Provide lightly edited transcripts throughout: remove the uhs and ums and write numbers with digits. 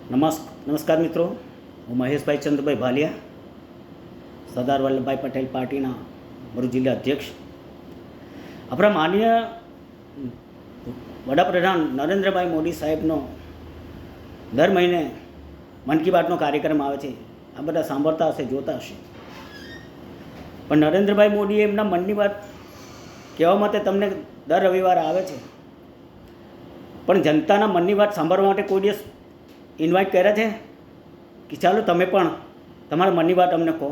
નમસ્કાર મિત્રો, હું મહેશભાઈ ચંદ્રભાઈ ભાલિયા, સરદાર વલ્લભભાઈ પટેલ પાર્ટીના ભરૂચ જિલ્લા અધ્યક્ષ. આપણા માનનીય વડાપ્રધાન નરેન્દ્રભાઈ મોદી સાહેબનો દર મહિને મન કી બાતનો કાર્યક્રમ આવે છે. આ બધા સાંભળતા હશે, જોતા હશે. પણ નરેન્દ્રભાઈ મોદી એમના મનની વાત કહેવા માટે તમને દર રવિવારે આવે છે, પણ જનતાના મનની વાત સાંભળવા માટે કોઈ દિવસ ઇન્વાઇટ કર્યા છે કે ચાલો તમે પણ તમારા મનની વાત અમને કહો?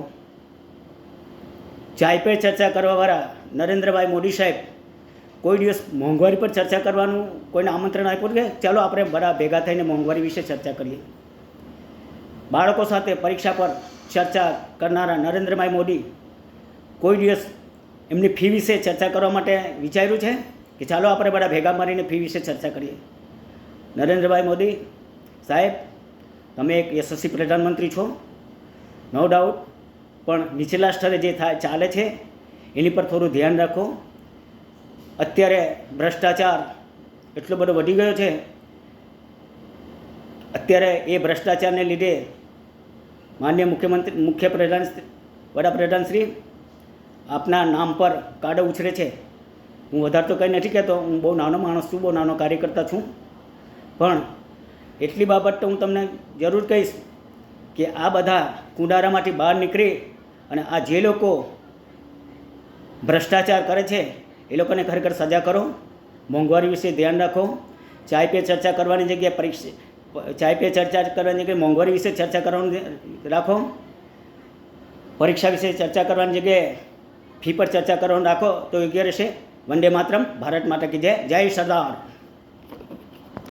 ચાય પે ચર્ચા કરવાવાળા નરેન્દ્રભાઈ મોદી સાહેબ કોઈ દિવસ મોંઘવારી પર ચર્ચા કરવાનું કોઈને આમંત્રણ આપ્યું કે ચાલો આપણે બધા ભેગા થઈને મોંઘવારી વિશે ચર્ચા કરીએ? બાળકો સાથે પરીક્ષા પર ચર્ચા કરનારા નરેન્દ્રભાઈ મોદી કોઈ દિવસ એમની ફી વિશે ચર્ચા કરવા માટે વિચાર્યું છે કે ચાલો આપણે બધા ભેગા મળીને ફી વિશે ચર્ચા કરીએ? નરેન્દ્રભાઈ મોદી સાહેબ, તમે એક યશસ્વી પ્રધાનમંત્રી છો, નો ડાઉટ, પણ નીચલા સ્તરે જે ચાલે છે એની પર થોડું ધ્યાન રાખો. અત્યારે ભ્રષ્ટાચાર એટલો બધો વધી ગયો છે. અત્યારે એ ભ્રષ્ટાચારને લીધે માનનીય વડાપ્રધાન શ્રી આપના નામ પર કાડો ઉછરે છે. હું વધારે તો કંઈ નથી કહેતો, હું બહુ નાનો માણસ છું, બહુ નાનો કાર્યકર્તા છું, પણ એટલી બાબત તો હું તમને જરૂર કહીશ કે આ બધા કુંડારામાંથી બહાર નીકળી અને આ જે લોકો ભ્રષ્ટાચાર કરે છે એ લોકોને ખરેખર સજા કરો. મોંઘવારી વિશે ધ્યાન રાખો. ચાય પે ચર્ચા કરવાની જગ્યાએ મોંઘવારી વિશે ચર્ચા કરવાનું રાખો. પરીક્ષા વિશે ચર્ચા કરવાની જગ્યાએ ફી પર ચર્ચા કરવાનું રાખો તો યોગ્ય રહેશે. વંદે માતરમ. ભારત માતા કી જય. જય સરદાર.